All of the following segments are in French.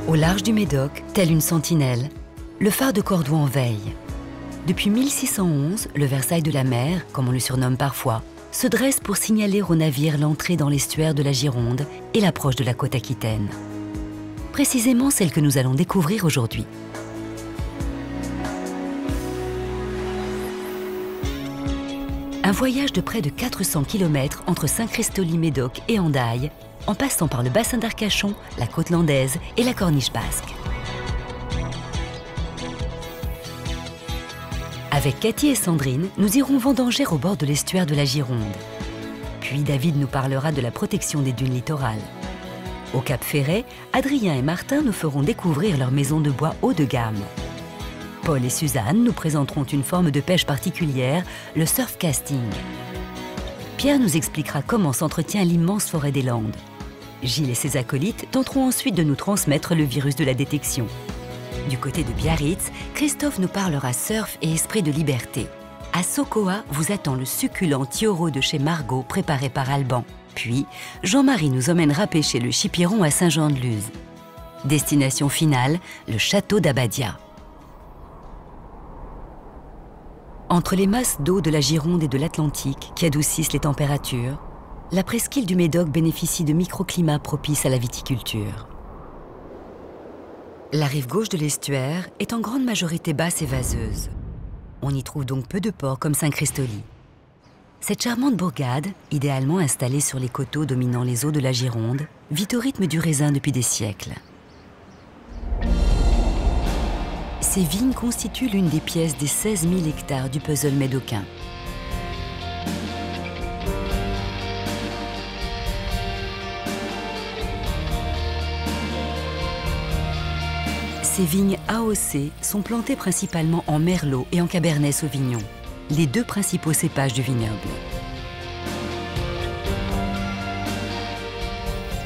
Au large du Médoc, tel une sentinelle, le phare de Cordouan veille. Depuis 1611, le Versailles de la mer, comme on le surnomme parfois, se dresse pour signaler aux navires l'entrée dans l'estuaire de la Gironde et l'approche de la côte aquitaine. Précisément celle que nous allons découvrir aujourd'hui. Un voyage de près de 400 km entre Saint-Christoly-Médoc et Hendaye, en passant par le bassin d'Arcachon, la côte landaise et la corniche basque. Avec Cathy et Sandrine, nous irons vendanger au bord de l'estuaire de la Gironde. Puis David nous parlera de la protection des dunes littorales. Au Cap Ferret, Adrien et Martin nous feront découvrir leur maison de bois haut de gamme. Paul et Suzanne nous présenteront une forme de pêche particulière, le surfcasting. Pierre nous expliquera comment s'entretient l'immense forêt des Landes. Gilles et ses acolytes tenteront ensuite de nous transmettre le virus de la détection. Du côté de Biarritz, Christophe nous parlera surf et esprit de liberté. À Sokoa vous attend le succulent tioro de chez Margot préparé par Alban. Puis, Jean-Marie nous emmènera pêcher le chipiron à Saint-Jean-de-Luz. Destination finale, le château d'Abadia. Entre les masses d'eau de la Gironde et de l'Atlantique qui adoucissent les températures, la presqu'île du Médoc bénéficie de microclimats propices à la viticulture. La rive gauche de l'estuaire est en grande majorité basse et vaseuse. On y trouve donc peu de ports comme Saint-Christoly. Cette charmante bourgade, idéalement installée sur les coteaux dominant les eaux de la Gironde, vit au rythme du raisin depuis des siècles. Ces vignes constituent l'une des pièces des 16 000 hectares du puzzle médocain. Ces vignes AOC sont plantées principalement en merlot et en cabernet sauvignon, les deux principaux cépages du vignoble.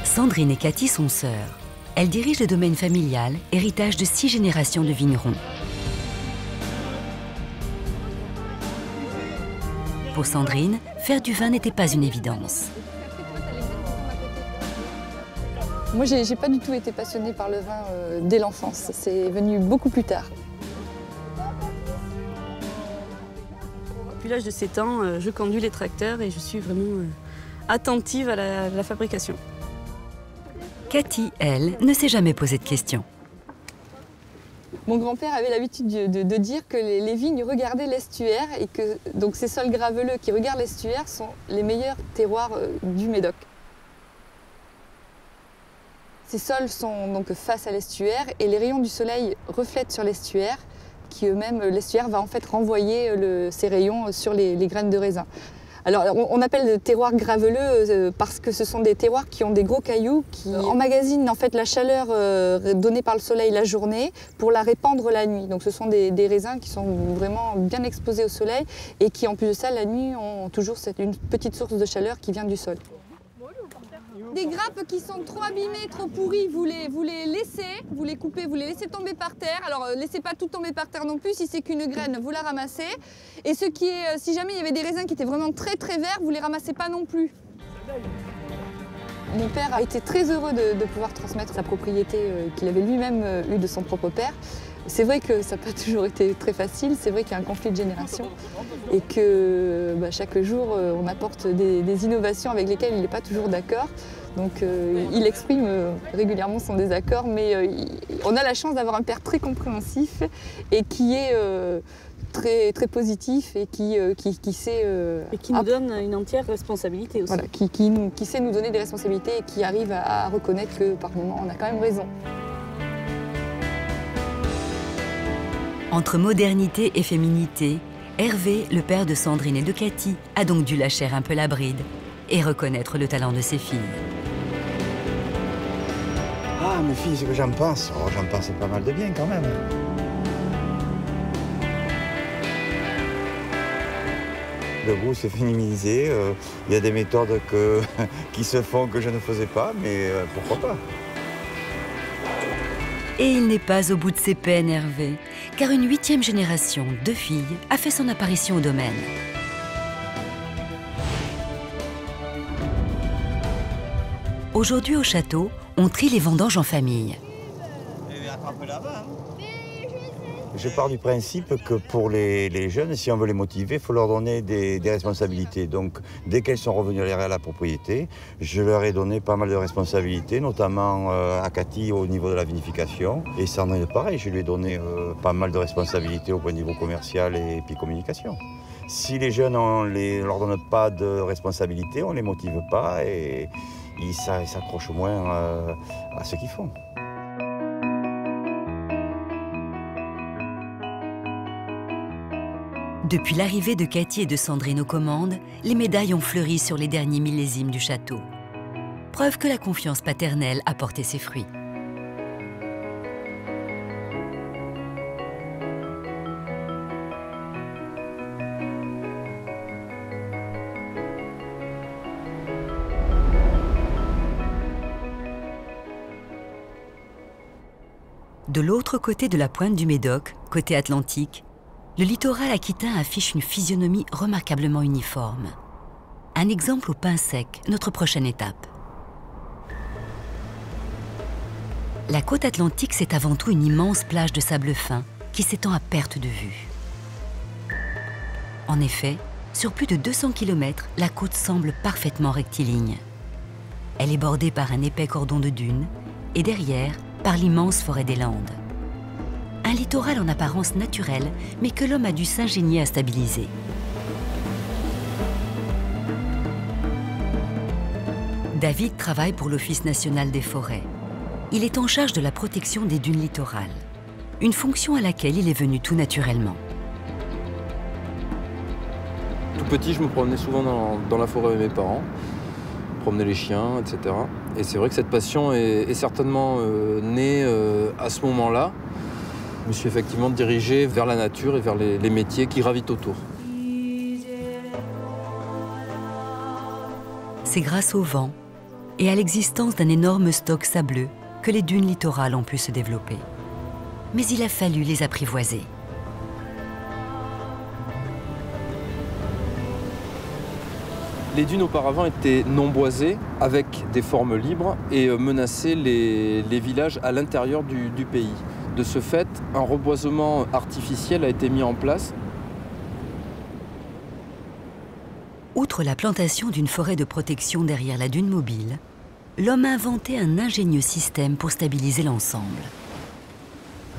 Sandrine et Cathy sont sœurs. Elles dirigent le domaine familial, héritage de 6 générations de vignerons. Pour Sandrine, faire du vin n'était pas une évidence. Moi, j'ai pas du tout été passionnée par le vin dès l'enfance. C'est venu beaucoup plus tard. Depuis l'âge de 7 ans, je conduis les tracteurs et je suis vraiment attentive à la fabrication. Cathy, elle, ne s'est jamais posé de questions. Mon grand-père avait l'habitude de dire que les vignes regardaient l'estuaire et que donc ces sols graveleux qui regardent l'estuaire sont les meilleurs terroirs du Médoc. Ces sols sont donc face à l'estuaire et les rayons du soleil reflètent sur l'estuaire, qui eux-mêmes, l'estuaire va en fait renvoyer ces rayons sur les graines de raisin. Alors on appelle le terroir graveleux parce que ce sont des terroirs qui ont des gros cailloux qui emmagasinent en fait la chaleur donnée par le soleil la journée pour la répandre la nuit. Donc ce sont des raisins qui sont vraiment bien exposés au soleil et qui en plus de ça la nuit ont toujours une petite source de chaleur qui vient du sol. Des grappes qui sont trop abîmées, trop pourries, vous les laissez, vous les coupez, vous les laissez tomber par terre. Alors laissez pas tout tomber par terre non plus, si c'est qu'une graine, vous la ramassez. Et si jamais il y avait des raisins qui étaient vraiment très très verts, vous les ramassez pas non plus. Mon père a été très heureux de pouvoir transmettre sa propriété qu'il avait lui-même eue de son propre père. C'est vrai que ça n'a pas toujours été très facile, c'est vrai qu'il y a un conflit de génération et que chaque jour on apporte des innovations avec lesquelles il n'est pas toujours d'accord. Donc il exprime régulièrement son désaccord, mais on a la chance d'avoir un père très compréhensif et qui est très, très positif et qui sait... et qui nous donne une entière responsabilité aussi. Voilà, qui sait nous donner des responsabilités et qui arrive à reconnaître que par moments on a quand même raison. Entre modernité et féminité, Hervé, le père de Sandrine et de Cathy, a donc dû lâcher un peu la bride et reconnaître le talent de ses filles. Ah, mes filles, ce que j'en pense, j'en pense pas mal de bien quand même. Le goût s'est féminisé, il y a des méthodes qui se font que je ne faisais pas, mais pourquoi pas. Et il n'est pas au bout de ses peines, Hervé, car une 8e génération de filles a fait son apparition au domaine. Aujourd'hui au château, on trie les vendanges en famille. Je pars du principe que pour les jeunes, si on veut les motiver, il faut leur donner des responsabilités. Donc, dès qu'elles sont revenues à la propriété, je leur ai donné pas mal de responsabilités, notamment à Cathy au niveau de la vinification. Et Sandrine, pareil, je lui ai donné pas mal de responsabilités au niveau commercial et puis communication. Si les jeunes, on ne leur donne pas de responsabilités, on ne les motive pas et ils s'accrochent moins à ce qu'ils font. Depuis l'arrivée de Cathy et de Sandrine aux commandes, les médailles ont fleuri sur les derniers millésimes du château. Preuve que la confiance paternelle a porté ses fruits. De l'autre côté de la pointe du Médoc, côté Atlantique, le littoral aquitain affiche une physionomie remarquablement uniforme. Un exemple au pain sec, notre prochaine étape. La côte atlantique, c'est avant tout une immense plage de sable fin qui s'étend à perte de vue. En effet, sur plus de 200 km, la côte semble parfaitement rectiligne. Elle est bordée par un épais cordon de dunes et derrière, par l'immense forêt des Landes. Un littoral en apparence naturelle, mais que l'homme a dû s'ingénier à stabiliser. David travaille pour l'Office national des forêts. Il est en charge de la protection des dunes littorales, une fonction à laquelle il est venu tout naturellement. Tout petit, je me promenais souvent dans la forêt avec mes parents, promener les chiens, etc. Et c'est vrai que cette passion est certainement née à ce moment-là. Je me suis effectivement dirigé vers la nature et vers les métiers qui gravitent autour. C'est grâce au vent et à l'existence d'un énorme stock sableux que les dunes littorales ont pu se développer. Mais il a fallu les apprivoiser. Les dunes auparavant étaient non boisées, avec des formes libres et menaçaient les villages à l'intérieur du pays. De ce fait, un reboisement artificiel a été mis en place. Outre la plantation d'une forêt de protection derrière la dune mobile, l'homme a inventé un ingénieux système pour stabiliser l'ensemble.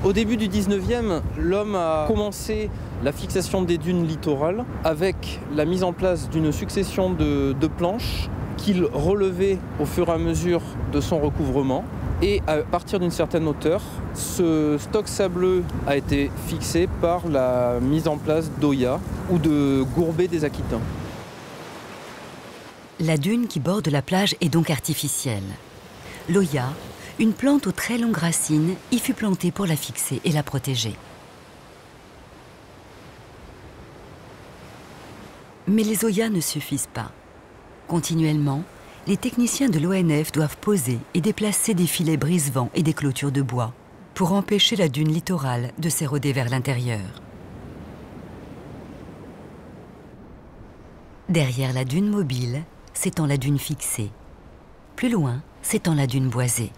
Au début du 19e, l'homme a commencé la fixation des dunes littorales avec la mise en place d'une succession de planches qu'il relevait au fur et à mesure de son recouvrement. Et à partir d'une certaine hauteur, ce stock sableux a été fixé par la mise en place d'oyas ou de gourbets des Aquitains. La dune qui borde la plage est donc artificielle. L'oya, une plante aux très longues racines, y fut plantée pour la fixer et la protéger. Mais les oyas ne suffisent pas. Continuellement, les techniciens de l'ONF doivent poser et déplacer des filets brise-vent et des clôtures de bois pour empêcher la dune littorale de s'éroder vers l'intérieur. Derrière la dune mobile, s'étend la dune fixée. Plus loin, s'étend la dune boisée.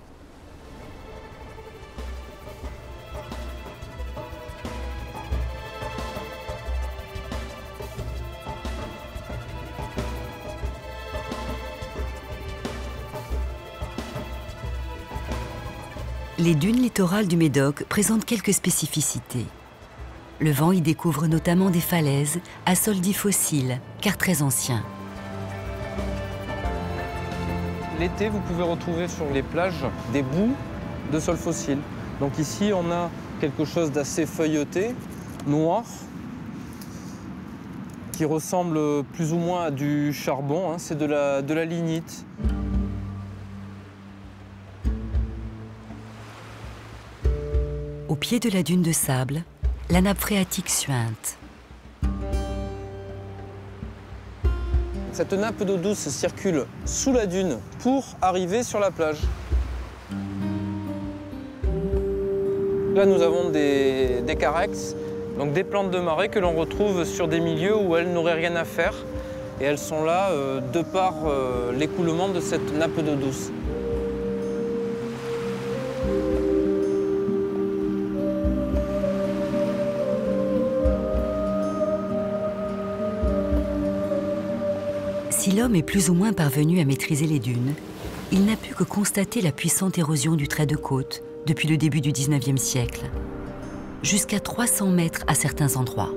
Les dunes littorales du Médoc présentent quelques spécificités. Le vent y découvre notamment des falaises à sol dit fossile, car très anciens. L'été, vous pouvez retrouver sur les plages des boues de sol fossile. Donc ici, on a quelque chose d'assez feuilleté, noir, qui ressemble plus ou moins à du charbon, hein. C'est de la lignite. Au pied de la dune de sable, la nappe phréatique suinte. Cette nappe d'eau douce circule sous la dune pour arriver sur la plage. Là, nous avons des carex, donc des plantes de marée que l'on retrouve sur des milieux où elles n'auraient rien à faire. Et elles sont là de par l'écoulement de cette nappe d'eau douce. Si l'homme est plus ou moins parvenu à maîtriser les dunes, il n'a pu que constater la puissante érosion du trait de côte depuis le début du XIXe siècle, jusqu'à 300 mètres à certains endroits.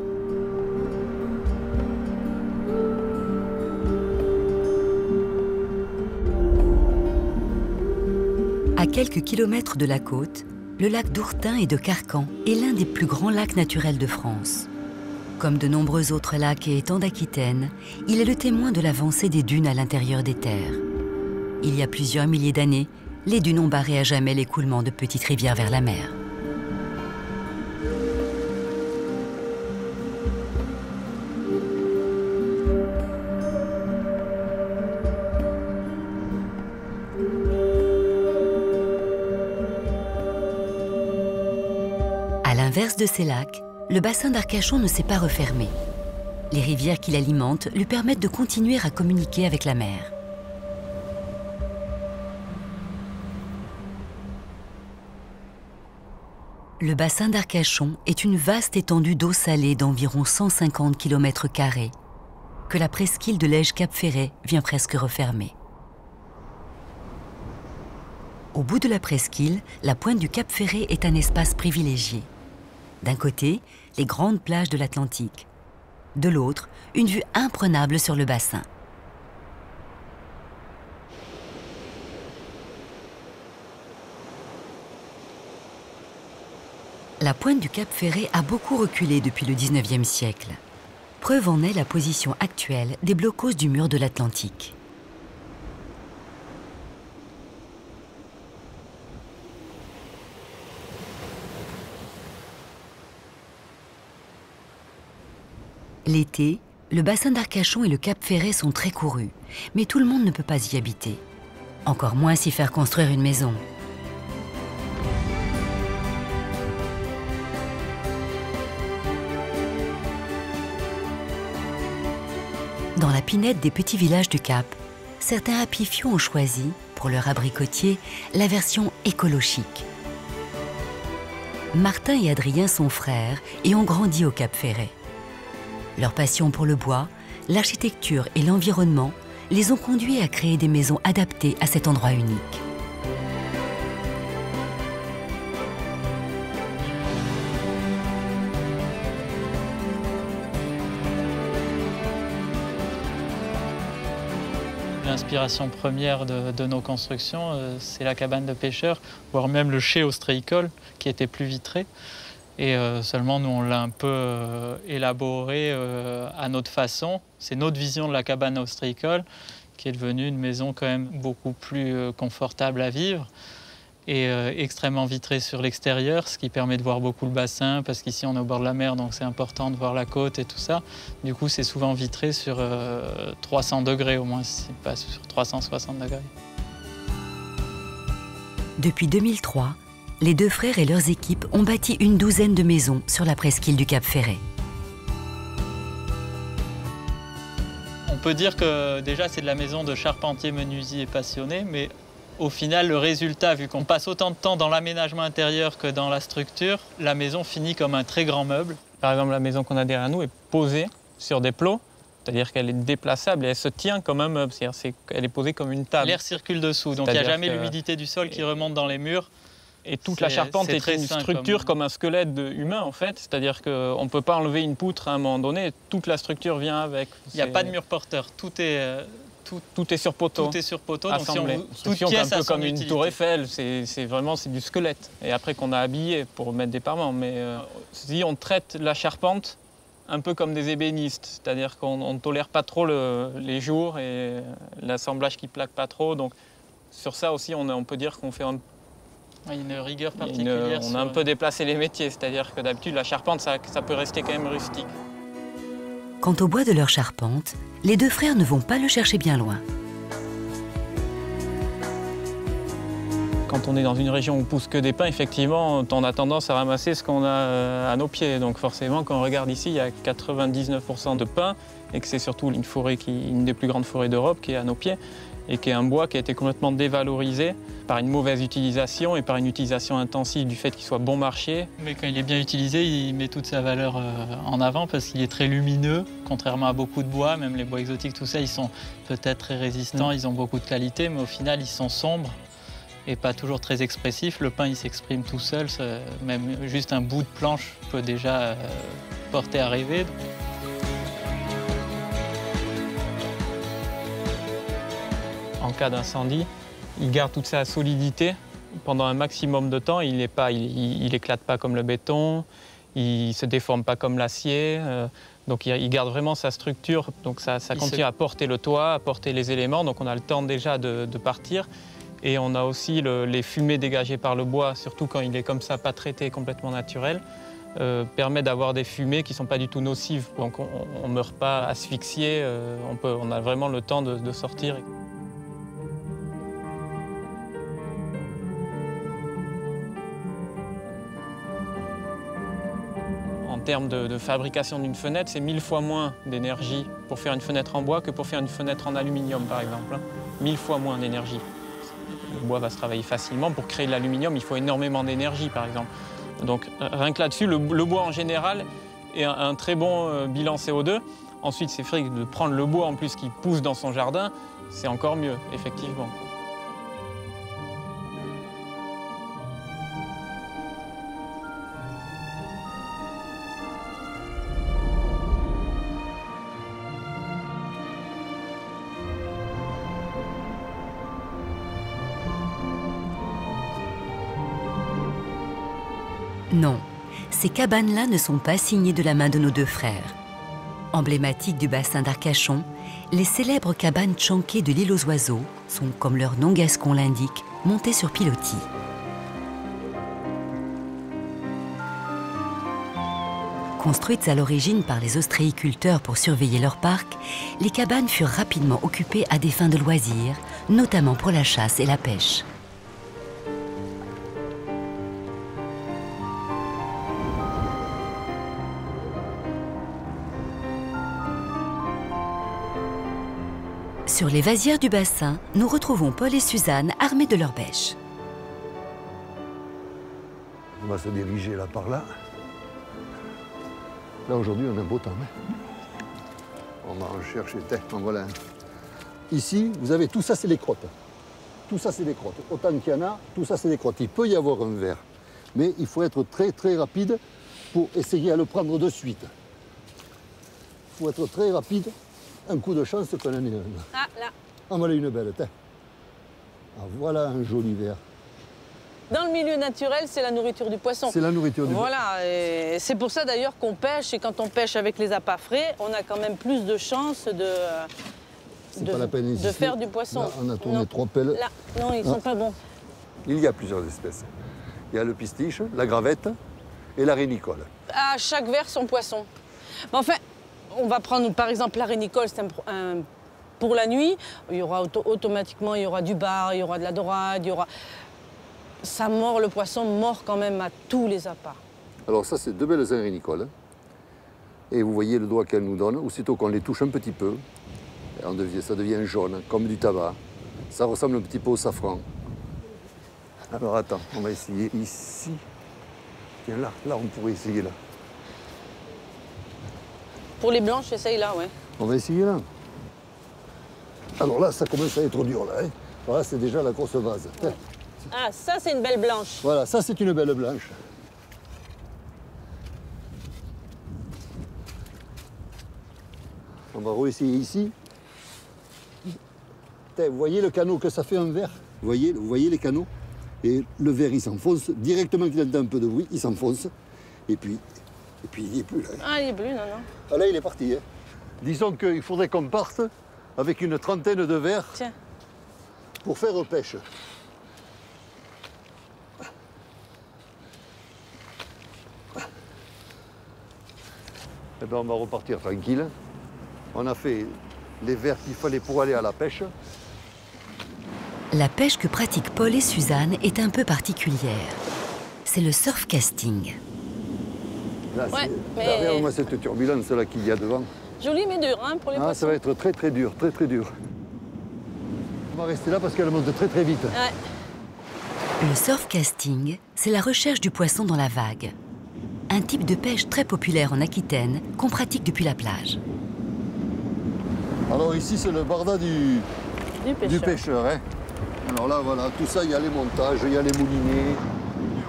À quelques kilomètres de la côte, le lac d'Ourtin et de Carcan est l'un des plus grands lacs naturels de France. Comme de nombreux autres lacs et étangs d'Aquitaine, il est le témoin de l'avancée des dunes à l'intérieur des terres. Il y a plusieurs milliers d'années, les dunes ont barré à jamais l'écoulement de petites rivières vers la mer. À l'inverse de ces lacs, le bassin d'Arcachon ne s'est pas refermé. Les rivières qui l'alimentent lui permettent de continuer à communiquer avec la mer. Le bassin d'Arcachon est une vaste étendue d'eau salée d'environ 150 km² que la presqu'île de Lège-Cap-Ferret vient presque refermer. Au bout de la presqu'île, la pointe du Cap-Ferret est un espace privilégié. D'un côté, les grandes plages de l'Atlantique. De l'autre, une vue imprenable sur le bassin. La pointe du Cap-Ferret a beaucoup reculé depuis le XIXe siècle. Preuve en est la position actuelle des blocos du mur de l'Atlantique. L'été, le bassin d'Arcachon et le Cap-Ferret sont très courus, mais tout le monde ne peut pas y habiter. Encore moins s'y faire construire une maison. Dans la pinette des petits villages du Cap, certains hapifiaux ont choisi, pour leur abricotier, la version écolochique. Martin et Adrien sont frères et ont grandi au Cap-Ferret. Leur passion pour le bois, l'architecture et l'environnement les ont conduits à créer des maisons adaptées à cet endroit unique. L'inspiration première de nos constructions, c'est la cabane de pêcheurs, voire même le chai ostréicole qui était plus vitré. Et seulement, nous, on l'a un peu élaboré à notre façon. C'est notre vision de la cabane ostréicole qui est devenue une maison quand même beaucoup plus confortable à vivre et extrêmement vitrée sur l'extérieur, ce qui permet de voir beaucoup le bassin, parce qu'ici, on est au bord de la mer, donc c'est important de voir la côte et tout ça. Du coup, c'est souvent vitré sur 300 degrés au moins, si pas sur 360 degrés. Depuis 2003, les deux frères et leurs équipes ont bâti une douzaine de maisons sur la presqu'île du Cap-Ferret. On peut dire que déjà c'est de la maison de charpentiers, menuisiers et passionnés, mais au final le résultat, vu qu'on passe autant de temps dans l'aménagement intérieur que dans la structure, la maison finit comme un très grand meuble. Par exemple, la maison qu'on a derrière nous est posée sur des plots, c'est-à-dire qu'elle est déplaçable et elle se tient comme un meuble, c'est-à-dire qu'elle est posée comme une table. L'air circule dessous, donc il n'y a jamais l'humidité du sol qui remonte dans les murs. Et toute la charpente est une structure comme un squelette humain en fait, c'est-à-dire qu'on ne peut pas enlever une poutre à un moment donné, toute la structure vient avec. Il n'y a pas de mur porteur, tout est sur poteau. Tout est sur poteau, assemblé. Donc toute pièce un peu comme une tour Eiffel, c'est vraiment du squelette. Et après qu'on a habillé pour mettre des parements, mais si on traite la charpente un peu comme des ébénistes, c'est-à-dire qu'on ne tolère pas trop les jours et l'assemblage qui plaque pas trop, donc sur ça aussi on peut dire qu'on fait Il y a une rigueur particulière. On a un peu déplacé les métiers, c'est-à-dire que d'habitude la charpente ça peut rester quand même rustique. Quant au bois de leur charpente, les deux frères ne vont pas le chercher bien loin. Quand on est dans une région où pousse que des pins, effectivement, on a tendance à ramasser ce qu'on a à nos pieds. Donc forcément, quand on regarde ici, il y a 99% de pins et que c'est surtout une des plus grandes forêts d'Europe qui est à nos pieds et qui est un bois qui a été complètement dévalorisé par une mauvaise utilisation et par une utilisation intensive du fait qu'il soit bon marché. Mais quand il est bien utilisé, il met toute sa valeur en avant parce qu'il est très lumineux, contrairement à beaucoup de bois, même les bois exotiques, tout ça, ils sont peut-être très résistants, ils ont beaucoup de qualité, mais au final, ils sont sombres et pas toujours très expressifs. Le pin, il s'exprime tout seul, même juste un bout de planche peut déjà porter à rêver. En cas d'incendie, il garde toute sa solidité pendant un maximum de temps. Il éclate pas comme le béton, il se déforme pas comme l'acier. Donc il garde vraiment sa structure. Donc ça continue à porter le toit, à porter les éléments. Donc on a le temps déjà de partir. Et on a aussi les fumées dégagées par le bois, surtout quand il est comme ça, pas traité, complètement naturel, permet d'avoir des fumées qui ne sont pas du tout nocives. Donc on ne meurt pas asphyxié, on a vraiment le temps de sortir. En termes de fabrication d'une fenêtre, c'est 1000 fois moins d'énergie pour faire une fenêtre en bois que pour faire une fenêtre en aluminium, par exemple. 1000 fois moins d'énergie. Le bois va se travailler facilement. Pour créer de l'aluminium, il faut énormément d'énergie, par exemple. Donc rien que là-dessus, le bois en général est un très bon bilan CO2. Ensuite, c'est vrai que de prendre le bois en plus qui pousse dans son jardin, c'est encore mieux, effectivement. Non, ces cabanes-là ne sont pas signées de la main de nos deux frères. Emblématiques du bassin d'Arcachon, les célèbres cabanes tchanké de l'île aux oiseaux sont, comme leur nom gascon l'indique, montées sur pilotis. Construites à l'origine par les ostréiculteurs pour surveiller leur parc, les cabanes furent rapidement occupées à des fins de loisirs, notamment pour la chasse et la pêche. Sur les vasières du bassin, nous retrouvons Paul et Suzanne armés de leurs bêches. On va se diriger là par là. Là aujourd'hui on a un beau temps. Hein. On va en chercher. En voilà un. Ici, vous avez tout ça, c'est les crottes. Tout ça, c'est des crottes. Autant qu'il y en a, tout ça, c'est des crottes. Il peut y avoir un ver, mais il faut être très très rapide pour essayer à le prendre de suite. Il faut être très rapide. Un coup de chance qu'on en ait un. Ah, là. En voilà une belle. Ah, voilà un joli ver. Dans le milieu naturel, c'est la nourriture du poisson. C'est la nourriture du poisson. Voilà, et c'est pour ça d'ailleurs qu'on pêche. Et quand on pêche avec les appâts frais, on a quand même plus de chances de faire du poisson. Là, on a tourné 3 pelles. Là, non, ils ne sont pas bons. Il y a plusieurs espèces. Il y a le pistiche, la gravette et la rénicole. À chaque ver, son poisson. Mais enfin, on va prendre par exemple la rénicole, c'est pour la nuit. Il y aura automatiquement il y aura du bar, il y aura de la dorade, il y aura... Ça mord, le poisson mord quand même à tous les appâts. Alors ça, c'est 2 belles ailes rénicoles. Et vous voyez le doigt qu'elle nous donne. Aussitôt qu'on les touche un petit peu, ça devient jaune, comme du tabac. Ça ressemble un petit peu au safran. Alors attends, on va essayer ici. Tiens, là, on pourrait essayer là. Pour les blanches, essaye là, ouais. On va essayer là. Alors là, ça commence à être dur, là. Hein. Voilà, c'est déjà la grosse vase. Ouais. Ah, ça, c'est une belle blanche. Voilà, ça, c'est une belle blanche. On va réessayer ici. Vous voyez le canot que ça fait un verre? Vous voyez les canaux? Et le verre, il s'enfonce. Directement qu'il entend un peu de bruit, il s'enfonce. Et puis il n'y est plus, là. Hein. Ah, il n'y est plus, non. Ah, là, il est parti. Hein. Disons qu'il faudrait qu'on parte avec une trentaine de verres. Tiens. Pour faire pêche. Eh ben, on va repartir tranquille. On a fait les vers qu'il fallait pour aller à la pêche. La pêche que pratiquent Paul et Suzanne est un peu particulière. C'est le surf casting. Là, Ouais, mais- derrière moi, cette turbulence-là qu'il y a devant. Joli mais dur hein, pour les poissons. Ça va être très très dur, très très dur. On va rester là parce qu'elle monte très très vite. Ouais. Le surf casting, c'est la recherche du poisson dans la vague. Un type de pêche très populaire en Aquitaine qu'on pratique depuis la plage. Alors ici, c'est le barda du Du pêcheur. Hein. Alors là, voilà, tout ça, il y a les montages, il y a les moulinets.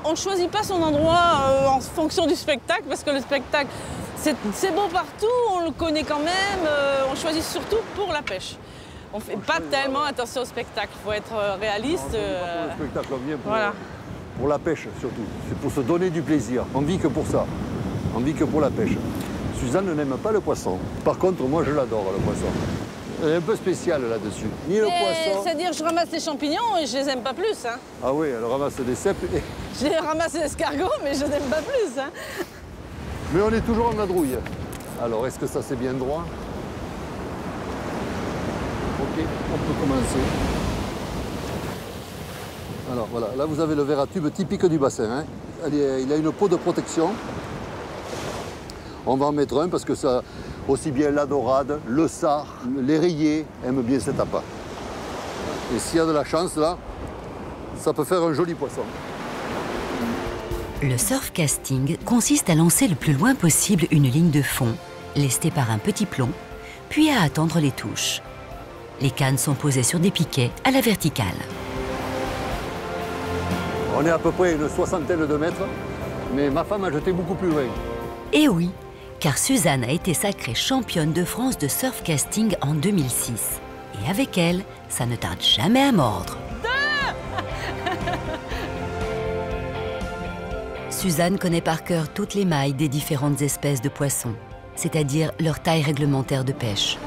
On ne choisit pas son endroit en fonction du spectacle, parce que le spectacle, c'est beau partout, on le connaît quand même, on choisit surtout pour la pêche. On ne fait pas tellement attention au spectacle, il faut être réaliste. Le spectacle, on vient Voilà. pour la pêche surtout. C'est pour se donner du plaisir. On vit que pour ça. On vit que pour la pêche. Suzanne n'aime pas le poisson. Par contre, moi, je l'adore, le poisson. Elle est un peu spéciale là-dessus. Ni le poisson... C'est-à-dire, je ramasse les champignons et je les aime pas plus. Hein. Ah oui, elle ramasse des cèpes. Et... Je ramasse les escargots, mais je les aime pas plus. Hein. Mais on est toujours en vadrouille. Alors, est-ce que ça, c'est bien droit? Ok, on peut commencer. Alors voilà, là vous avez le verre à tube typique du bassin. Hein. Il a une peau de protection. On va en mettre un parce que ça, aussi bien la dorade, le sard, les rayés aiment bien cet appât. Et s'il y a de la chance là, ça peut faire un joli poisson. Le surf casting consiste à lancer le plus loin possible une ligne de fond, lestée par un petit plomb, puis à attendre les touches. Les cannes sont posées sur des piquets à la verticale. On est à peu près une soixantaine de mètres, mais ma femme a jeté beaucoup plus loin. Et oui, car Suzanne a été sacrée championne de France de surf casting en 2006. Et avec elle, ça ne tarde jamais à mordre. Suzanne connaît par cœur toutes les mailles des différentes espèces de poissons, c'est-à-dire leur taille réglementaire de pêche.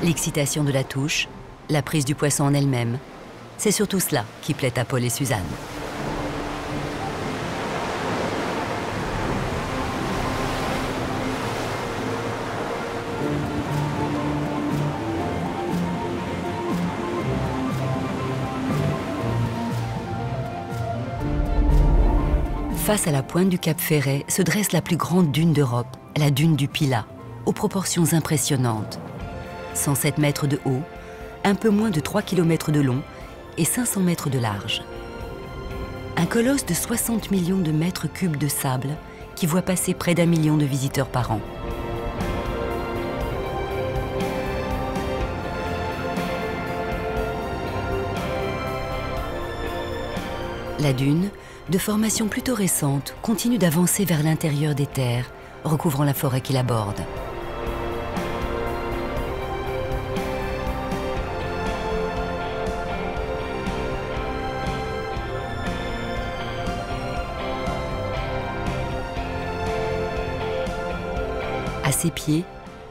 L'excitation de la touche, la prise du poisson en elle-même, c'est surtout cela qui plaît à Paul et Suzanne. Face à la pointe du Cap Ferret se dresse la plus grande dune d'Europe, la dune du Pilat, aux proportions impressionnantes. 107 mètres de haut, un peu moins de 3 km de long et 500 mètres de large. Un colosse de 60 millions de mètres cubes de sable qui voit passer près d'1 million de visiteurs par an. La dune, de formation plutôt récente, continue d'avancer vers l'intérieur des terres, recouvrant la forêt qui la borde. À ses pieds,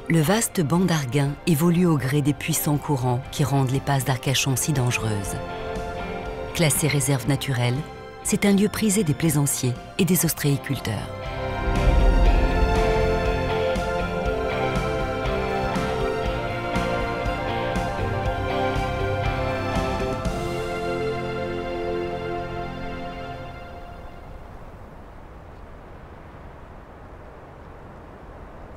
le vaste banc d'Arguin évolue au gré des puissants courants qui rendent les passes d'Arcachon si dangereuses. Classé réserve naturelle, c'est un lieu prisé des plaisanciers et des ostréiculteurs.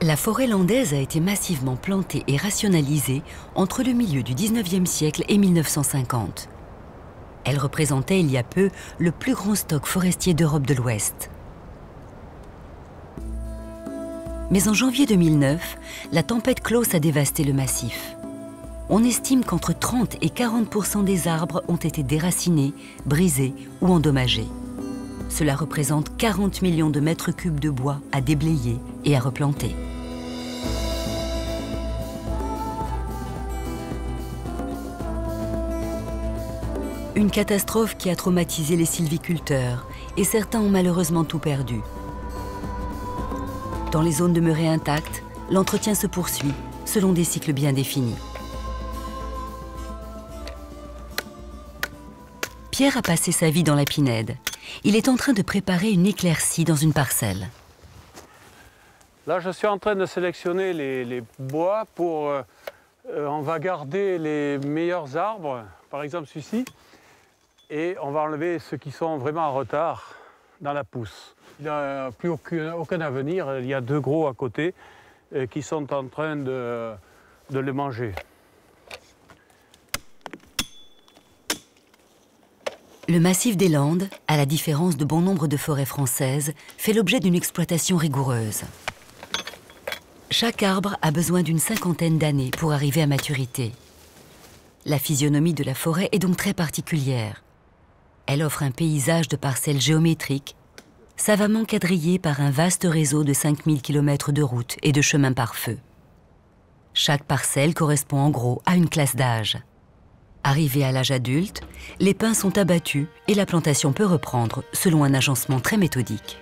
La forêt landaise a été massivement plantée et rationalisée entre le milieu du 19e siècle et 1950. Elle représentait il y a peu le plus grand stock forestier d'Europe de l'Ouest. Mais en janvier 2009, la tempête Klaus a dévasté le massif. On estime qu'entre 30 et 40% des arbres ont été déracinés, brisés ou endommagés. Cela représente 40 millions de mètres cubes de bois à déblayer et à replanter. Une catastrophe qui a traumatisé les sylviculteurs et certains ont malheureusement tout perdu. Dans les zones demeurées intactes, l'entretien se poursuit selon des cycles bien définis. Pierre a passé sa vie dans la Pinède. Il est en train de préparer une éclaircie dans une parcelle. Là, je suis en train de sélectionner les bois pour... on va garder les meilleurs arbres, par exemple celui-ci, et on va enlever ceux qui sont vraiment en retard dans la pousse. Il n'y a plus aucun avenir, il y a 2 gros à côté qui sont en train de les manger. Le massif des Landes, à la différence de bon nombre de forêts françaises, fait l'objet d'une exploitation rigoureuse. Chaque arbre a besoin d'une 50aine d'années pour arriver à maturité. La physionomie de la forêt est donc très particulière. Elle offre un paysage de parcelles géométriques, savamment quadrillées par un vaste réseau de 5000 km de routes et de chemins par feu. Chaque parcelle correspond en gros à une classe d'âge. Arrivés à l'âge adulte, les pins sont abattus et la plantation peut reprendre selon un agencement très méthodique.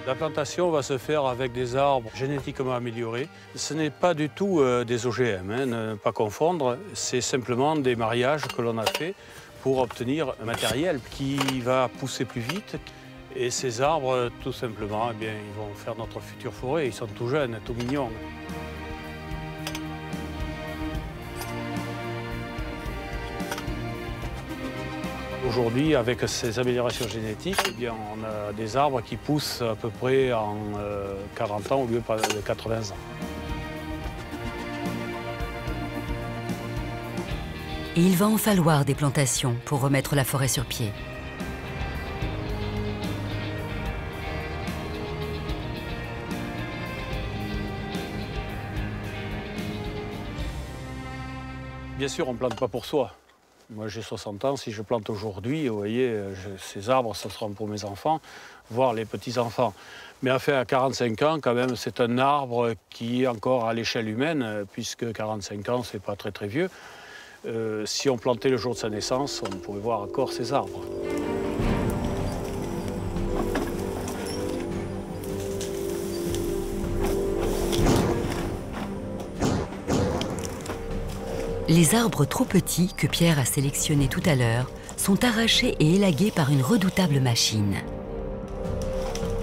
La plantation va se faire avec des arbres génétiquement améliorés. Ce n'est pas du tout des OGM, ne pas confondre. C'est simplement des mariages que l'on a fait pour obtenir un matériel qui va pousser plus vite. Et ces arbres, tout simplement, eh bien, ils vont faire notre future forêt. Ils sont tout jeunes, tout mignons. Aujourd'hui, avec ces améliorations génétiques, eh bien, on a des arbres qui poussent à peu près en 40 ans au lieu de 80 ans. Et il va en falloir des plantations pour remettre la forêt sur pied. Bien sûr, on ne plante pas pour soi. Moi, j'ai 60 ans. Si je plante aujourd'hui, vous voyez, ces arbres, ce seront pour mes enfants, voire les petits-enfants. Mais enfin, à 45 ans, quand même, c'est un arbre qui est encore à l'échelle humaine, puisque 45 ans, c'est pas très très vieux. Si on plantait le jour de sa naissance, on pourrait voir encore ces arbres. Les arbres trop petits que Pierre a sélectionnés tout à l'heure sont arrachés et élagués par une redoutable machine.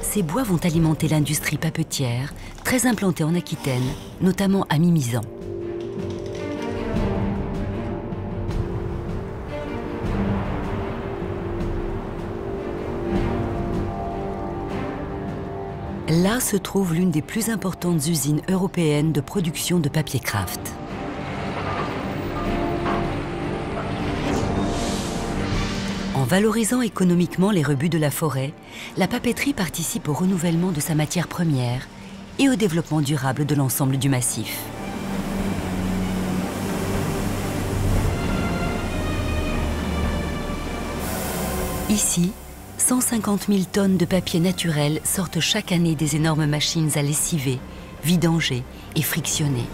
Ces bois vont alimenter l'industrie papetière, très implantée en Aquitaine, notamment à Mimizan. Là se trouve l'une des plus importantes usines européennes de production de papier kraft. En valorisant économiquement les rebuts de la forêt, la papeterie participe au renouvellement de sa matière première et au développement durable de l'ensemble du massif. Ici, 150 000 tonnes de papier naturel sortent chaque année des énormes machines à lessiver, vidanger et frictionner.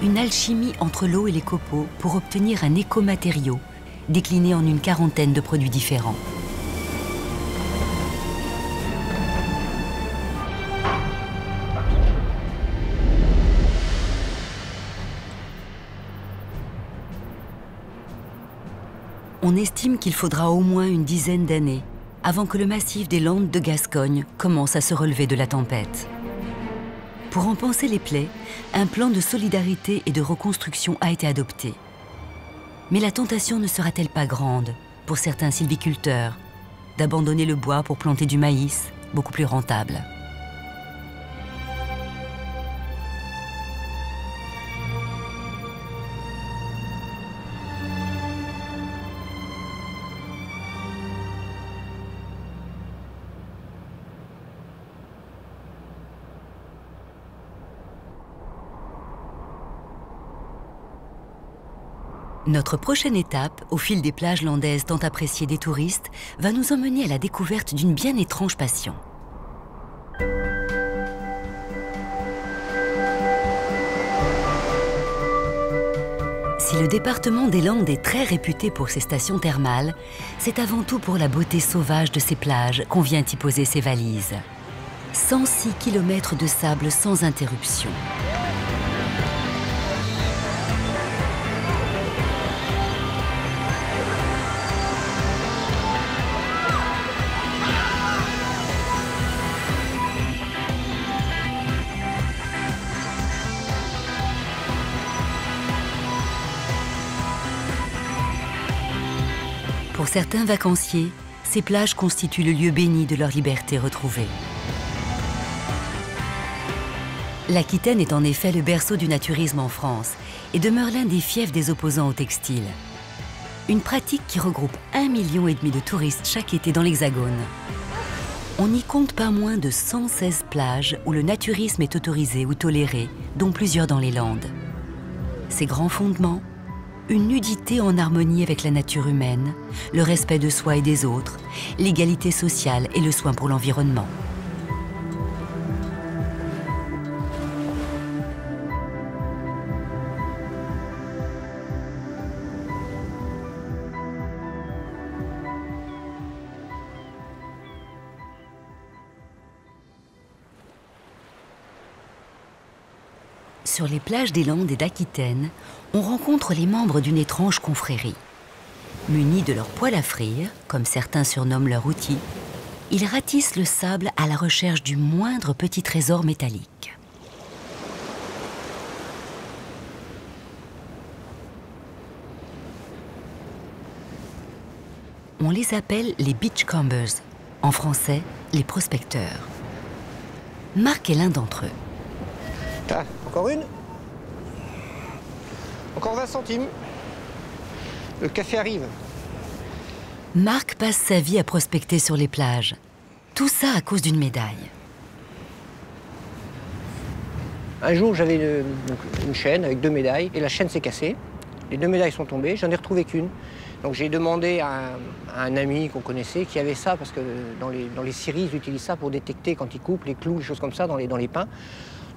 Une alchimie entre l'eau et les copeaux pour obtenir un écomatériau décliné en une 40aine de produits différents. On estime qu'il faudra au moins une dizaine d'années avant que le massif des Landes de Gascogne commence à se relever de la tempête. Pour en panser les plaies, un plan de solidarité et de reconstruction a été adopté. Mais la tentation ne sera-t-elle pas grande, pour certains sylviculteurs, d'abandonner le bois pour planter du maïs, beaucoup plus rentable? Notre prochaine étape, au fil des plages landaises tant appréciées des touristes, va nous emmener à la découverte d'une bien étrange passion. Si le département des Landes est très réputé pour ses stations thermales, c'est avant tout pour la beauté sauvage de ses plages qu'on vient y poser ses valises. 106 km de sable sans interruption. certains vacanciers, ces plages constituent le lieu béni de leur liberté retrouvée. L'Aquitaine est en effet le berceau du naturisme en France et demeure l'un des fiefs des opposants au textile. Une pratique qui regroupe 1,5 million de touristes chaque été dans l'Hexagone. On n'y compte pas moins de 116 plages où le naturisme est autorisé ou toléré, dont plusieurs dans les Landes. Ces grands fondements, une nudité en harmonie avec la nature humaine, le respect de soi et des autres, l'égalité sociale et le soin pour l'environnement. Sur les plages des Landes et d'Aquitaine, on rencontre les membres d'une étrange confrérie. Munis de leur poêle à frire, comme certains surnomment leur outil, ils ratissent le sable à la recherche du moindre petit trésor métallique. On les appelle les beachcombers, en français, les prospecteurs. Marc est l'un d'entre eux. Ah, encore une. Encore 20 centimes. Le café arrive. Marc passe sa vie à prospecter sur les plages. Tout ça à cause d'une médaille. Un jour, j'avais une chaîne avec 2 médailles et la chaîne s'est cassée. Les 2 médailles sont tombées, j'en ai retrouvé qu'une. Donc j'ai demandé à un ami qu'on connaissait qui avait ça, parce que dans les scieries, ils utilisent ça pour détecter quand ils coupent les clous, les choses comme ça dans les pins.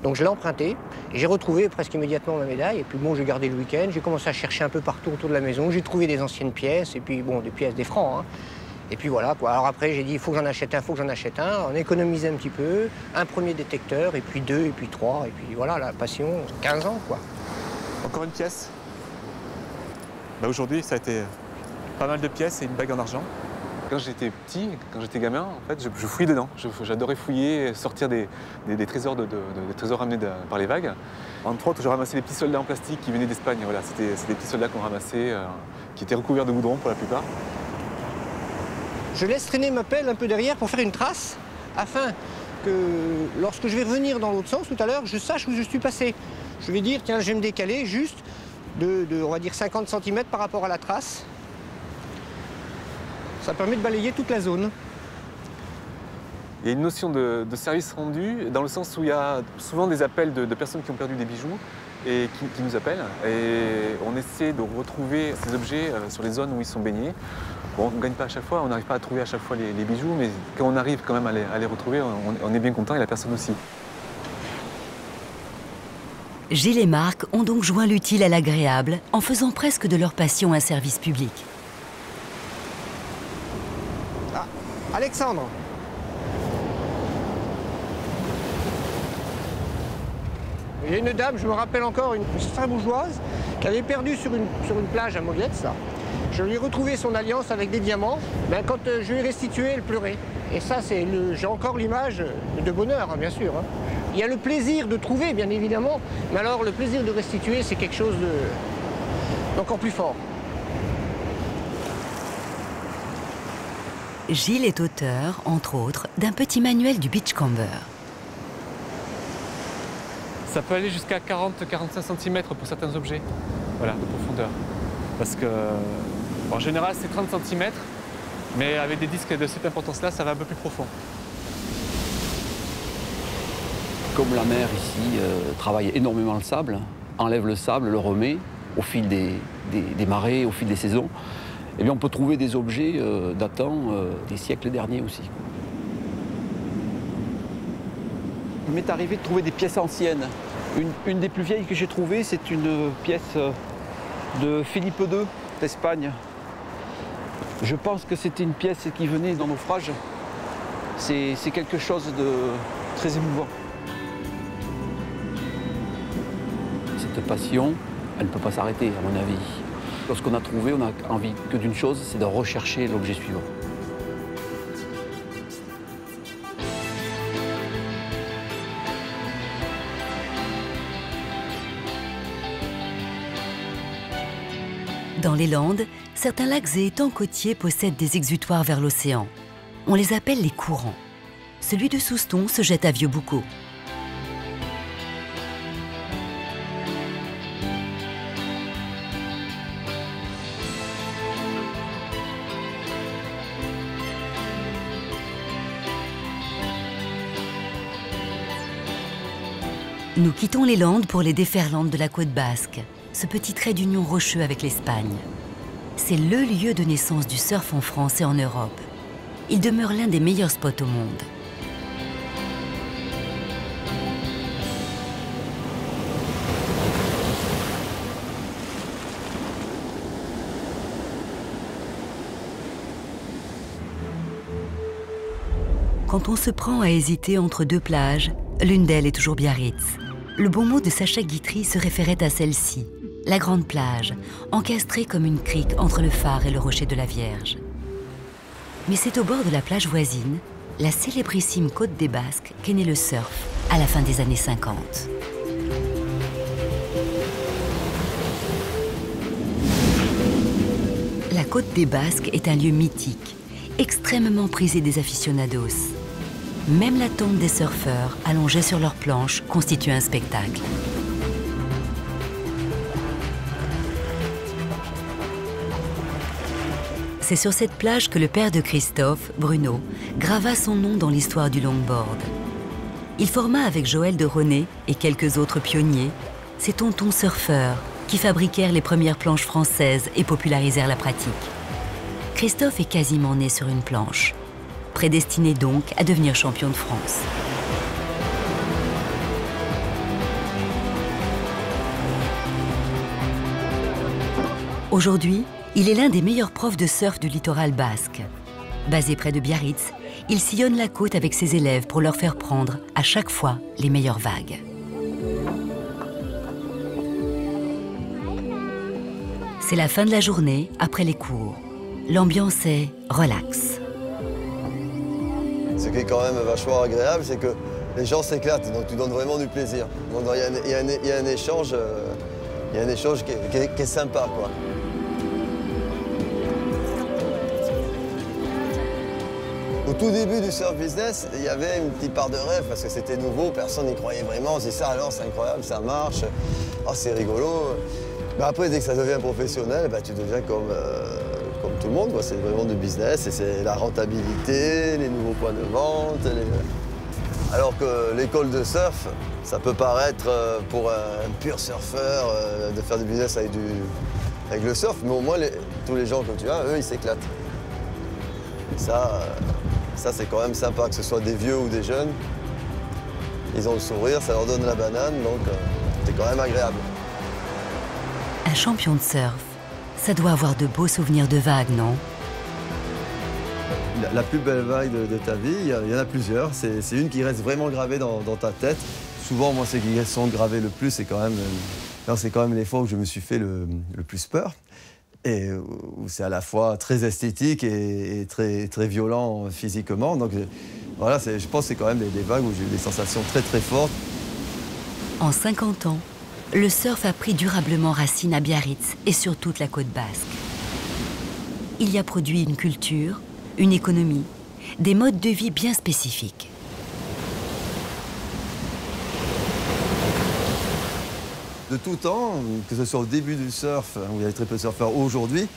Donc je l'ai emprunté et j'ai retrouvé presque immédiatement ma médaille. Et puis bon, j'ai gardé le week-end, j'ai commencé à chercher un peu partout autour de la maison. J'ai trouvé des anciennes pièces et puis bon, des pièces, des francs. Hein. Et puis voilà quoi. Alors après, j'ai dit, il faut que j'en achète un, il faut que j'en achète un. On économisait un petit peu, un premier détecteur, et puis 2, et puis 3, et puis voilà, la passion, 15 ans quoi. Encore une pièce. Bah, aujourd'hui, ça a été pas mal de pièces et une bague en argent. Quand j'étais petit, quand j'étais gamin, en fait, je fouillais dedans. J'adorais fouiller, sortir des trésors, des trésors ramenés par les vagues. Entre autres, je ramassais des petits soldats en plastique qui venaient d'Espagne. Voilà, c'était des petits soldats qu'on ramassait, qui étaient recouverts de goudron pour la plupart. Je laisse traîner ma pelle un peu derrière pour faire une trace, afin que lorsque je vais revenir dans l'autre sens tout à l'heure, je sache où je suis passé. Je vais dire, tiens, je vais me décaler juste de on va dire 50 cm par rapport à la trace. Ça permet de balayer toute la zone. Il y a une notion de service rendu, dans le sens où il y a souvent des appels de personnes qui ont perdu des bijoux et qui nous appellent. Et on essaie de retrouver ces objets sur les zones où ils sont baignés. Bon, on ne gagne pas à chaque fois, on n'arrive pas à trouver à chaque fois les bijoux, mais quand on arrive quand même à les retrouver, on est bien content et la personne aussi. Gilles et Marc ont donc joint l'utile à l'agréable en faisant presque de leur passion un service public. Ah, Alexandre. Il y a une dame, je me rappelle encore, une Strasbourgeoise, qui avait perdu sur une plage à Moguette, là. Je lui ai retrouvé son alliance avec des diamants. Ben, quand je lui ai restitué, elle pleurait. Et ça, j'ai encore l'image de bonheur, hein, bien sûr. Hein. Il y a le plaisir de trouver, bien évidemment, mais alors le plaisir de restituer, c'est quelque chose d'encore plus fort. Gilles est auteur, entre autres, d'un petit manuel du beachcomber. Ça peut aller jusqu'à 40-45 cm pour certains objets, voilà, de profondeur. Parce que, en général, c'est 30 cm, mais avec des disques de cette importance-là, ça va un peu plus profond. Comme la mer ici travaille énormément le sable, enlève le sable, le remet au fil des marées, au fil des saisons, eh bien on peut trouver des objets datant des siècles derniers aussi. Il m'est arrivé de trouver des pièces anciennes. Une des plus vieilles que j'ai trouvées, c'est une pièce de Philippe II d'Espagne. Je pense que c'était une pièce qui venait d'un naufrage. C'est quelque chose de très émouvant. Cette passion, elle ne peut pas s'arrêter, à mon avis. Lorsqu'on a trouvé, on n'a envie que d'une chose, c'est de rechercher l'objet suivant. Dans les Landes, certains lacs et étangs côtiers possèdent des exutoires vers l'océan. On les appelle les courants. Celui de Souston se jette à Vieux-Boucau. Nous quittons les Landes pour les déferlantes de la côte basque, ce petit trait d'union rocheux avec l'Espagne. C'est le lieu de naissance du surf en France et en Europe. Il demeure l'un des meilleurs spots au monde. Quand on se prend à hésiter entre deux plages, l'une d'elles est toujours Biarritz. Le bon mot de Sacha Guitry se référait à celle-ci, la grande plage, encastrée comme une crique entre le phare et le rocher de la Vierge. Mais c'est au bord de la plage voisine, la célébrissime côte des Basques, qu'est né le surf à la fin des années 50. La côte des Basques est un lieu mythique, extrêmement prisé des aficionados. Même la tente des surfeurs, allongée sur leurs planches, constitue un spectacle. C'est sur cette plage que le père de Christophe, Bruno, grava son nom dans l'histoire du longboard. Il forma avec Joël de René et quelques autres pionniers ces tontons surfeurs qui fabriquèrent les premières planches françaises et popularisèrent la pratique. Christophe est quasiment né sur une planche, prédestiné donc à devenir champion de France. Aujourd'hui, il est l'un des meilleurs profs de surf du littoral basque. Basé près de Biarritz, il sillonne la côte avec ses élèves pour leur faire prendre, à chaque fois, les meilleures vagues. C'est la fin de la journée, après les cours. L'ambiance est relax. Ce qui est quand même vachement agréable, c'est que les gens s'éclatent, donc tu donnes vraiment du plaisir. Donc il y a un échange, qui est sympa, quoi. Au tout début du surf business, il y avait une petite part de rêve parce que c'était nouveau, personne n'y croyait vraiment. On se dit ça alors, c'est incroyable, ça marche, oh, c'est rigolo. Mais après, dès que ça devient professionnel, bah, tu deviens comme tout le monde. C'est vraiment du business et c'est la rentabilité, les nouveaux points de vente. Alors que l'école de surf, ça peut paraître pour un pur surfeur de faire du business avec le surf, mais au moins tous les gens que tu as, eux, ils s'éclatent. Ça c'est quand même sympa, que ce soit des vieux ou des jeunes. Ils ont le sourire, ça leur donne la banane, donc c'est quand même agréable. Un champion de surf, ça doit avoir de beaux souvenirs de vagues, non? La plus belle vague de ta vie, il y en a plusieurs. C'est une qui reste vraiment gravée dans ta tête. Souvent, moi, celles qui sont gravées le plus, c'est quand même les fois où je me suis fait le plus peur. Et où c'est à la fois très esthétique et très, très violent physiquement. Donc voilà, je pense que c'est quand même des vagues où j'ai eu des sensations très très fortes. En 50 ans, le surf a pris durablement racine à Biarritz et sur toute la côte basque. Il y a produit une culture, une économie, des modes de vie bien spécifiques. De tout temps, que ce soit au début du surf, où il y avait très peu de surfeurs, aujourd'hui,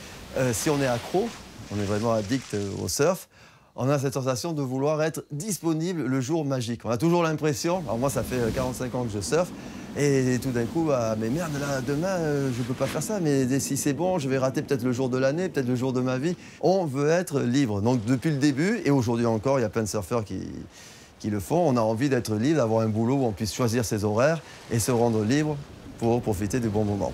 si on est accro, on est vraiment addict au surf, on a cette sensation de vouloir être disponible le jour magique. On a toujours l'impression, alors moi ça fait 45 ans que je surfe, et tout d'un coup, mais merde, là, demain, je ne peux pas faire ça, mais si c'est bon, je vais rater peut-être le jour de l'année, peut-être le jour de ma vie. On veut être libre. Donc depuis le début, et aujourd'hui encore, il y a plein de surfeurs qui le font, on a envie d'être libre, d'avoir un boulot où on puisse choisir ses horaires et se rendre libre pour profiter du bon moment.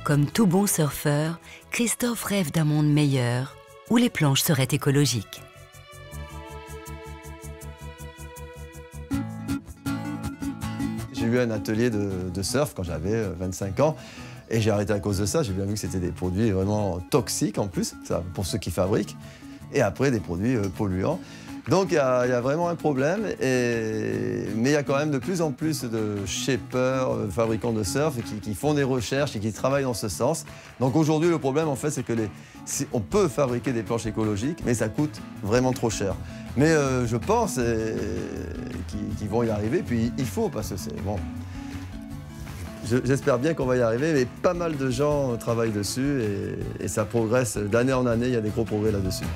Comme tout bon surfeur, Christophe rêve d'un monde meilleur, où les planches seraient écologiques. J'ai eu un atelier de surf quand j'avais 25 ans et j'ai arrêté à cause de ça. J'ai bien vu que c'était des produits vraiment toxiques en plus, ça, pour ceux qui fabriquent, et après des produits polluants. Donc il y a vraiment un problème, mais il y a quand même de plus en plus de shippers, fabricants de surf qui font des recherches et qui travaillent dans ce sens. Donc aujourd'hui le problème en fait c'est que on peut fabriquer des planches écologiques, mais ça coûte vraiment trop cher. Mais je pense qu'ils vont y arriver, puis il faut parce que c'est bon. J'espère bien qu'on va y arriver, mais pas mal de gens travaillent dessus et ça progresse d'année en année, il y a des gros progrès là-dessus.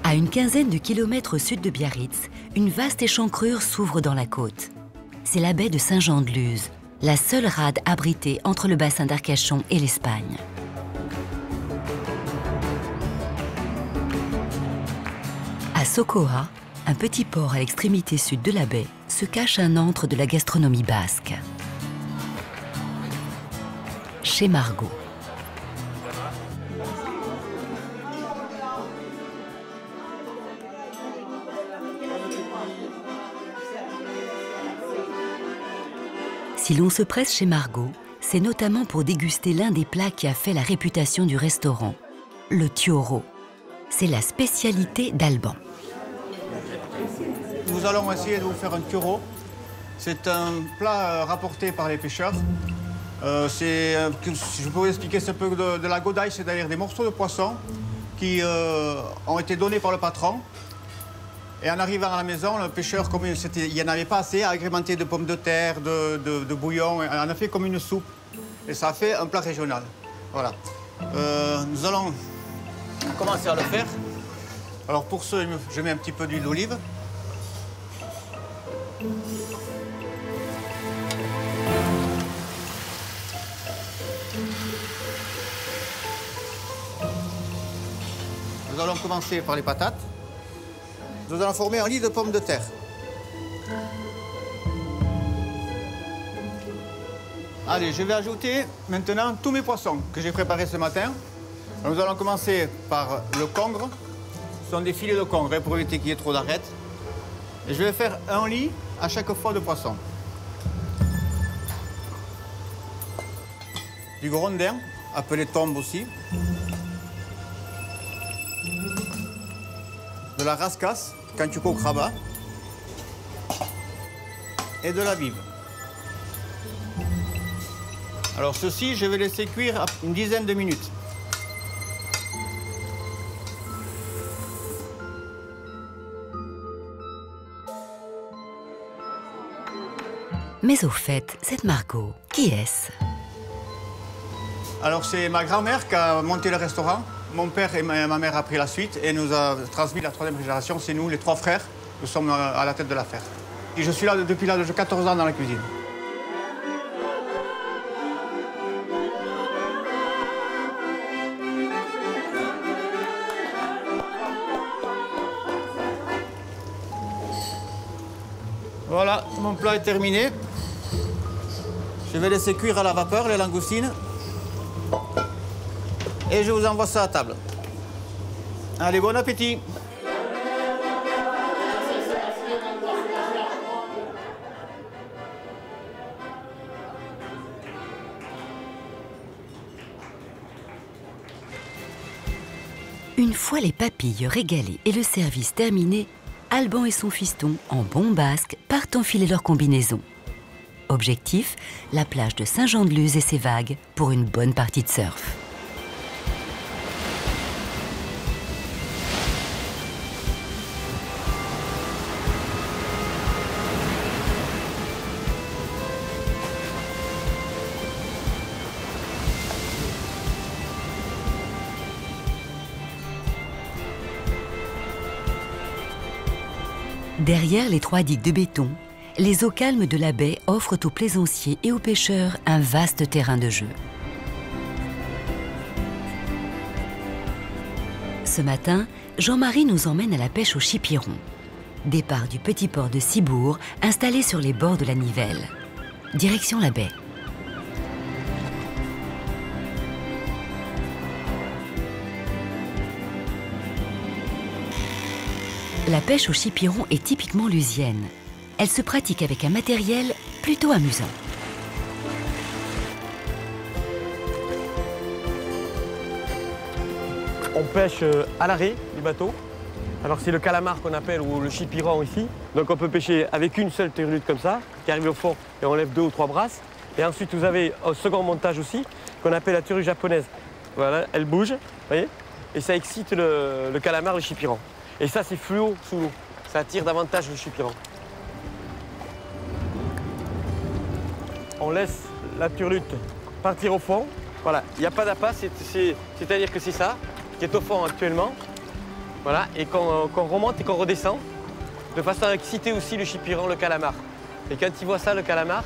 À une quinzaine de kilomètres au sud de Biarritz, une vaste échancrure s'ouvre dans la côte. C'est la baie de Saint-Jean-de-Luz, la seule rade abritée entre le bassin d'Arcachon et l'Espagne. À Socoa, un petit port à l'extrémité sud de la baie, se cache un antre de la gastronomie basque. Chez Margot. Si l'on se presse chez Margot, c'est notamment pour déguster l'un des plats qui a fait la réputation du restaurant, le tioro. C'est la spécialité d'Alban. Nous allons essayer de vous faire un tioro. C'est un plat rapporté par les pêcheurs. Si je peux vous expliquer, c'est un peu de la godaille, c'est-à-dire des morceaux de poisson qui ont été donnés par le patron. Et en arrivant à la maison, le pêcheur, comme il n'y en avait pas assez, a agrémenté de pommes de terre, de bouillon, et en a fait comme une soupe. Et ça a fait un plat régional. Voilà. Nous allons commencer à le faire. Alors pour ce, je mets un petit peu d'huile d'olive. Nous allons commencer par les patates. Nous allons former un lit de pommes de terre. Allez, je vais ajouter maintenant tous mes poissons que j'ai préparés ce matin. Nous allons commencer par le congre. Ce sont des filets de congre pour éviter qu'il y ait trop d'arêtes. Et je vais faire un lit à chaque fois de poisson. Du grondin, appelé tombe aussi. De la rascasse, cantuco craba. Et de la vive. Alors ceci, je vais laisser cuire une dizaine de minutes. Mais au fait, cette Margot, qui est-ce? Alors c'est ma grand-mère qui a monté le restaurant. Mon père et ma mère a pris la suite et nous a transmis la troisième génération. C'est nous, les trois frères, nous sommes à la tête de l'affaire. Et je suis là depuis l'âge de 14 ans dans la cuisine. Voilà, mon plat est terminé. Je vais laisser cuire à la vapeur les langoustines. Et je vous envoie ça à table. Allez, bon appétit! Une fois les papilles régalées et le service terminé, Alban et son fiston, en bon basque, partent enfiler leur combinaison. Objectif, la plage de Saint-Jean-de-Luz et ses vagues pour une bonne partie de surf. Derrière les trois digues de béton, les eaux calmes de la baie offrent aux plaisanciers et aux pêcheurs un vaste terrain de jeu. Ce matin, Jean-Marie nous emmène à la pêche au chipiron. Départ du petit port de Cibourg, installé sur les bords de la Nivelle. Direction la baie. La pêche au chipiron est typiquement lusienne. Elle se pratique avec un matériel plutôt amusant. On pêche à l'arrêt du bateau. Alors c'est le calamar qu'on appelle ou le chipiron ici. Donc on peut pêcher avec une seule turlute comme ça, qui arrive au fond et on lève 2 ou 3 brasses. Et ensuite vous avez un second montage aussi, qu'on appelle la turlute japonaise. Voilà, elle bouge, vous voyez, et ça excite le calamar, le chipiron. Et ça c'est fluo sous l'eau, ça attire davantage le chipiron. On laisse la turlute partir au fond. Voilà, il n'y a pas d'appât, c'est-à-dire que c'est ça qui est au fond actuellement. Voilà, et qu'on remonte et qu'on redescend, de façon à exciter aussi le chipiron, le calamar. Et quand il voit ça, le calamar,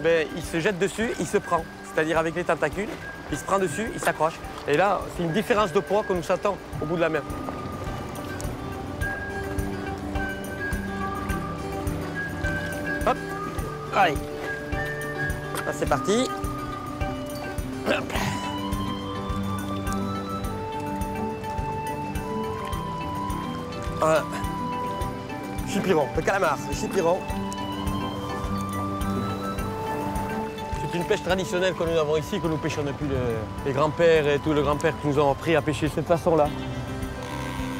ben, il se jette dessus, il se prend. C'est-à-dire avec les tentacules, il se prend dessus, il s'accroche. Et là, c'est une différence de poids que nous sentons au bout de la mer. Hop, allez. Là, c'est parti. Hop. Chipiron, le calamar, le chipiron. C'est une pêche traditionnelle que nous avons ici, que nous pêchons depuis les grands-pères et tous les grands-pères qui nous ont appris à pêcher de cette façon-là.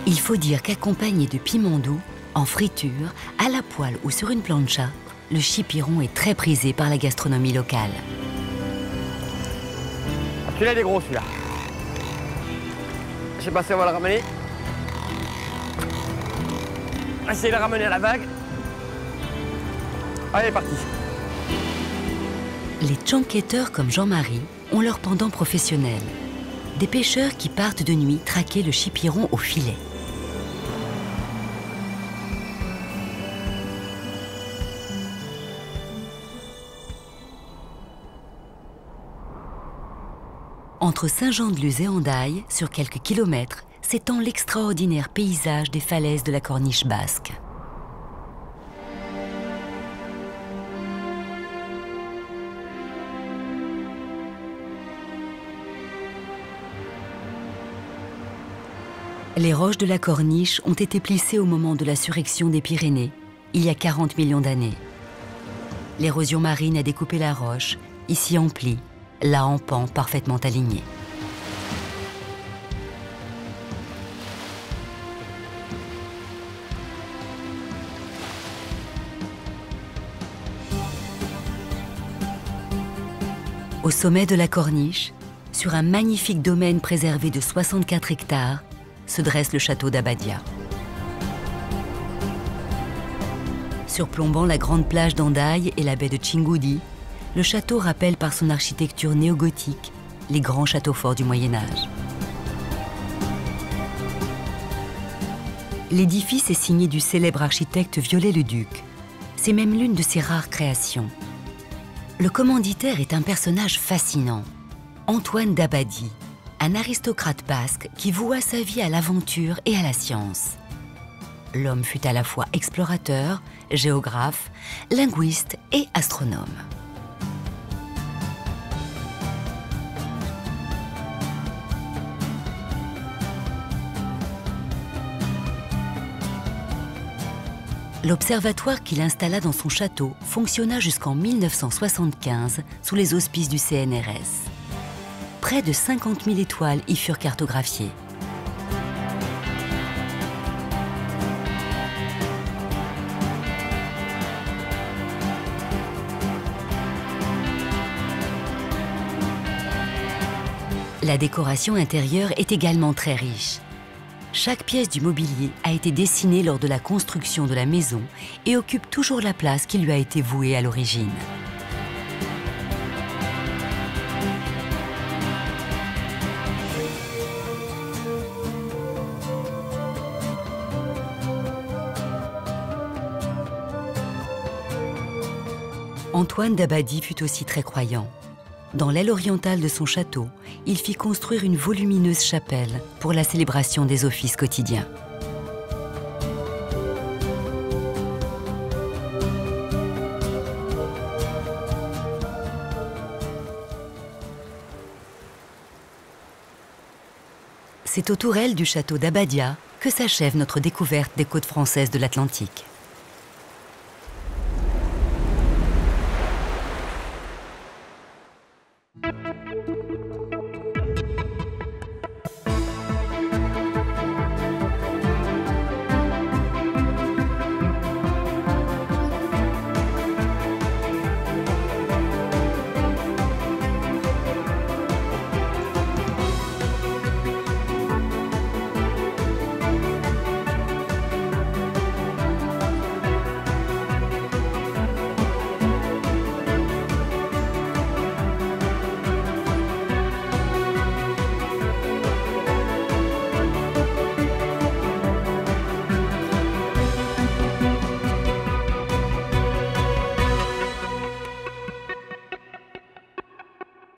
Il faut dire qu'accompagné de piment doux, en friture, à la poêle ou sur une plancha, le chipiron est très prisé par la gastronomie locale. Celui-là, il est gros, celui-là. Je sais pas si on va le ramener. Essayez de le ramener à la vague. Allez, parti. Les tchanketteurs comme Jean-Marie ont leur pendant professionnel. Des pêcheurs qui partent de nuit traquer le chipiron au filet. Entre Saint-Jean-de-Luz et Hendaye, sur quelques kilomètres, s'étend l'extraordinaire paysage des falaises de la Corniche basque. Les roches de la Corniche ont été plissées au moment de la surrection des Pyrénées, il y a 40 millions d'années. L'érosion marine a découpé la roche, ici en plis, là en pan parfaitement aligné. Au sommet de la Corniche, sur un magnifique domaine préservé de 64 hectares, se dresse le château d'Abadia. Surplombant la grande plage d'Hendaye et la baie de Tchingoudi, le château rappelle par son architecture néo-gothique les grands châteaux forts du Moyen-Âge. L'édifice est signé du célèbre architecte Viollet-le-Duc. C'est même l'une de ses rares créations. Le commanditaire est un personnage fascinant, Antoine d'Abadie, un aristocrate basque qui voua sa vie à l'aventure et à la science. L'homme fut à la fois explorateur, géographe, linguiste et astronome. L'observatoire qu'il installa dans son château fonctionna jusqu'en 1975 sous les auspices du CNRS. Près de 50 000 étoiles y furent cartographiées. La décoration intérieure est également très riche. Chaque pièce du mobilier a été dessinée lors de la construction de la maison et occupe toujours la place qui lui a été vouée à l'origine. Antoine d'Abadie fut aussi très croyant. Dans l'aile orientale de son château, il fit construire une volumineuse chapelle pour la célébration des offices quotidiens. C'est aux tourelles du château d'Abadia que s'achève notre découverte des côtes françaises de l'Atlantique.